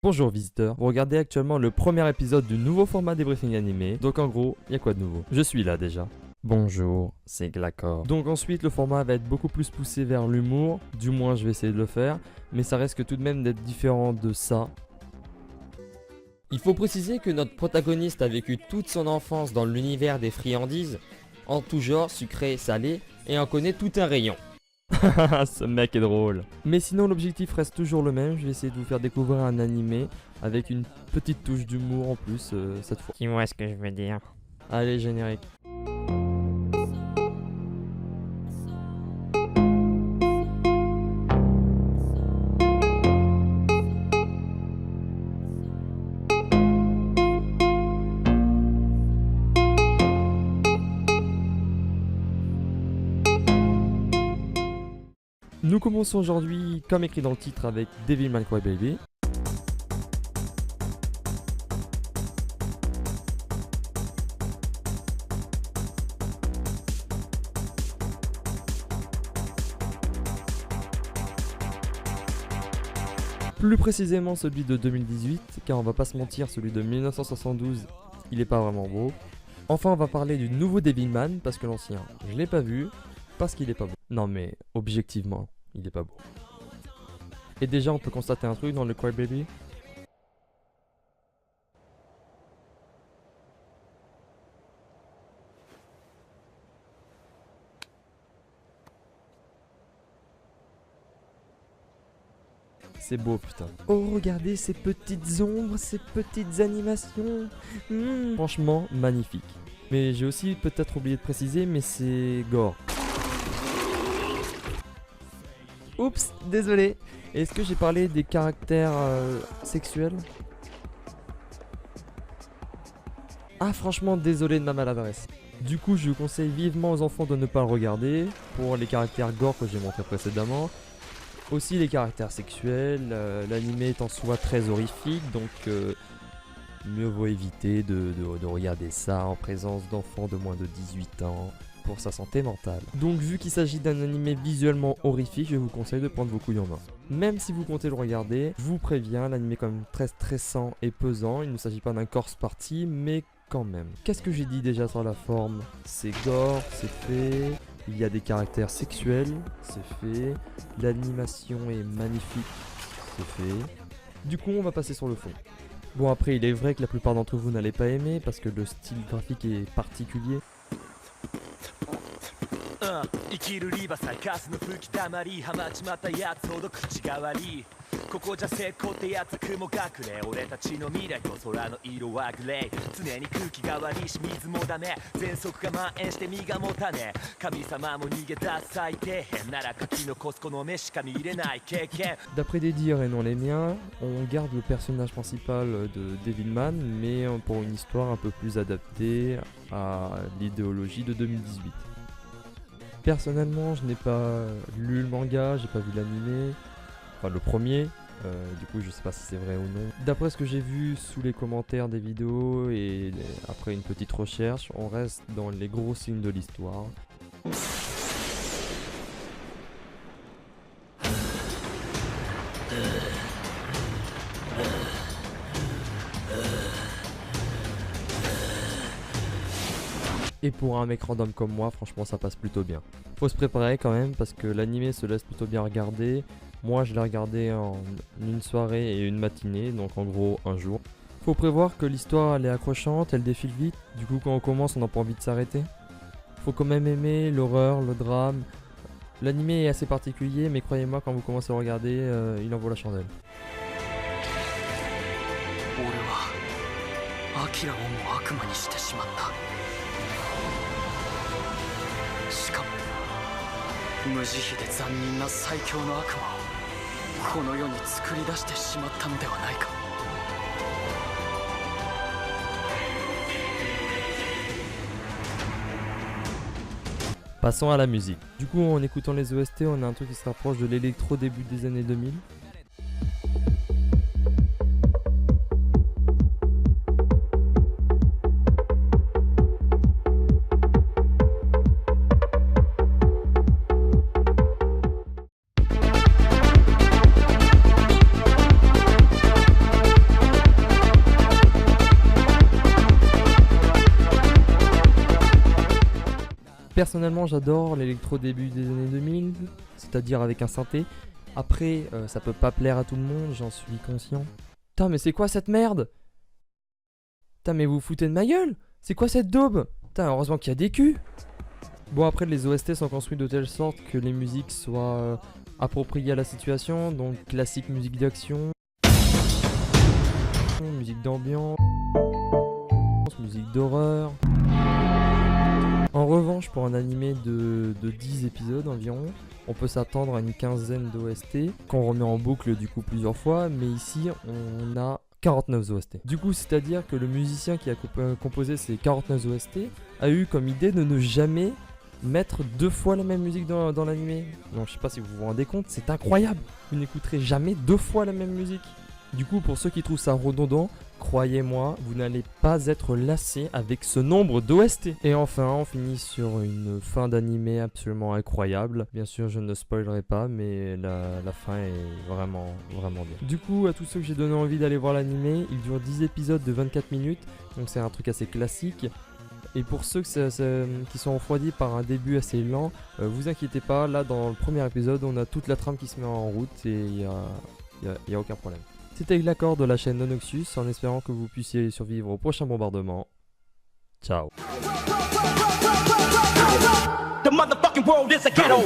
Bonjour visiteurs, vous regardez actuellement le premier épisode du nouveau format des briefings animés, donc en gros, il y a quoi de nouveau? Je suis là déjà. Bonjour, c'est Glacor. Donc ensuite le format va être beaucoup plus poussé vers l'humour, du moins je vais essayer de le faire, mais ça risque tout de même d'être différent de ça. Il faut préciser que notre protagoniste a vécu toute son enfance dans l'univers des friandises, en tout genre sucré et salé, et en connaît tout un rayon. Ce mec est drôle. Mais sinon l'objectif reste toujours le même, je vais essayer de vous faire découvrir un animé avec une petite touche d'humour en plus cette fois. Tu vois ce que je veux dire? Allez générique. Nous commençons aujourd'hui, comme écrit dans le titre, avec Devilman Crybaby. Plus précisément celui de 2018, car on va pas se mentir, celui de 1972, il est pas vraiment beau. Enfin, on va parler du nouveau Devilman, parce que l'ancien, je l'ai pas vu, parce qu'il est pas beau. Non mais, objectivement, il est pas beau. Et déjà, on peut constater un truc dans le Crybaby. C'est beau, putain. Oh, regardez ces petites ombres, ces petites animations. Franchement, magnifique. Mais j'ai aussi peut-être oublié de préciser, mais c'est gore. Oups, désolé. Est-ce que j'ai parlé des caractères sexuels? Ah, franchement, désolé de ma maladresse. Du coup, je vous conseille vivement aux enfants de ne pas le regarder, pour les caractères gore que j'ai montré précédemment. Aussi les caractères sexuels, l'anime est en soi très horrifique, donc mieux vaut éviter de regarder ça en présence d'enfants de moins de 18 ans pour sa santé mentale. Donc vu qu'il s'agit d'un anime visuellement horrifique, je vous conseille de prendre vos couilles en main. Même si vous comptez le regarder, je vous préviens, l'anime est quand même très stressant et pesant, il ne s'agit pas d'un corpse party, mais quand même. Qu'est-ce que j'ai dit déjà sur la forme? C'est gore, c'est fait... Il y a des caractères sexuels, c'est fait. L'animation est magnifique, c'est fait. Du coup, on va passer sur le fond. Bon, après, il est vrai que la plupart d'entre vous n'allez pas aimer parce que le style graphique est particulier. 生きるリバサイガスの吹き溜まりはまっちまったやつほど口が悪いここじゃ成功ってやつ雲隠れ俺たちの未来と空の色はグレー常に空気が悪いし水もダメ喘息が蔓延して身が持たねえ神様も逃げ出す最低変なら書き残すこの目しか見れない経験 D'après des dires et non les miens, on garde le personnage principal de Devilman, mais pour une histoire un peu plus adaptée à l'idéologie de 2018. Personnellement, je n'ai pas lu le manga, j'ai pas vu l'anime, enfin le premier, du coup je sais pas si c'est vrai ou non. D'après ce que j'ai vu sous les commentaires des vidéos et après une petite recherche, on reste dans les gros signes de l'histoire. Et pour un mec random comme moi, franchement ça passe plutôt bien. Faut se préparer quand même parce que l'anime se laisse plutôt bien regarder. Moi je l'ai regardé en une soirée et une matinée, donc en gros un jour. Faut prévoir que l'histoire elle est accrochante, elle défile vite, du coup quand on commence on n'a pas envie de s'arrêter. Faut quand même aimer l'horreur, le drame. L'anime est assez particulier mais croyez-moi quand vous commencez à le regarder, il en vaut la chandelle. 俺はアキラをも悪魔にしてしまったしかも無慈悲で残忍な最強の悪魔をこの世に作り出してしまったのではないか Passons à la musique. Du coup en écoutant les OST on a un truc qui se rapproche de l'électro début des années 2000. Personnellement, j'adore l'électro début des années 2000, c'est-à-dire avec un synthé. Après, ça peut pas plaire à tout le monde, j'en suis conscient. Putain, mais c'est quoi cette merde? Putain, mais vous foutez de ma gueule? C'est quoi cette daube? Putain, heureusement qu'il y a des culs. Bon, après, les OST sont construits de telle sorte que les musiques soient appropriées à la situation, donc classique musique d'action, musique d'ambiance, musique d'horreur. En revanche, pour un animé de 10 épisodes environ, on peut s'attendre à une quinzaine d'OST, qu'on remet en boucle du coup plusieurs fois, mais ici on a 49 OST. Du coup, c'est-à-dire que le musicien qui a composé ces 49 OST a eu comme idée de ne jamais mettre 2 fois la même musique dans l'animé. Donc je sais pas si vous vous rendez compte, c'est incroyable. Vous n'écouterez jamais 2 fois la même musique. Du coup, pour ceux qui trouvent ça redondant, croyez-moi, vous n'allez pas être lassé avec ce nombre d'OST. Et enfin, on finit sur une fin d'animé absolument incroyable. Bien sûr, je ne spoilerai pas, mais la fin est vraiment bien. Du coup, à tous ceux que j'ai donné envie d'aller voir l'animé, il dure 10 épisodes de 24 minutes, donc c'est un truc assez classique. Et pour ceux qui sont refroidis par un début assez lent, vous inquiétez pas, là dans le premier épisode, on a toute la trame qui se met en route et il y a aucun problème. C'était l'accord de la chaîne Nonoxus, en espérant que vous puissiez survivre au prochain bombardement. Ciao. The motherfucking world is a ghetto.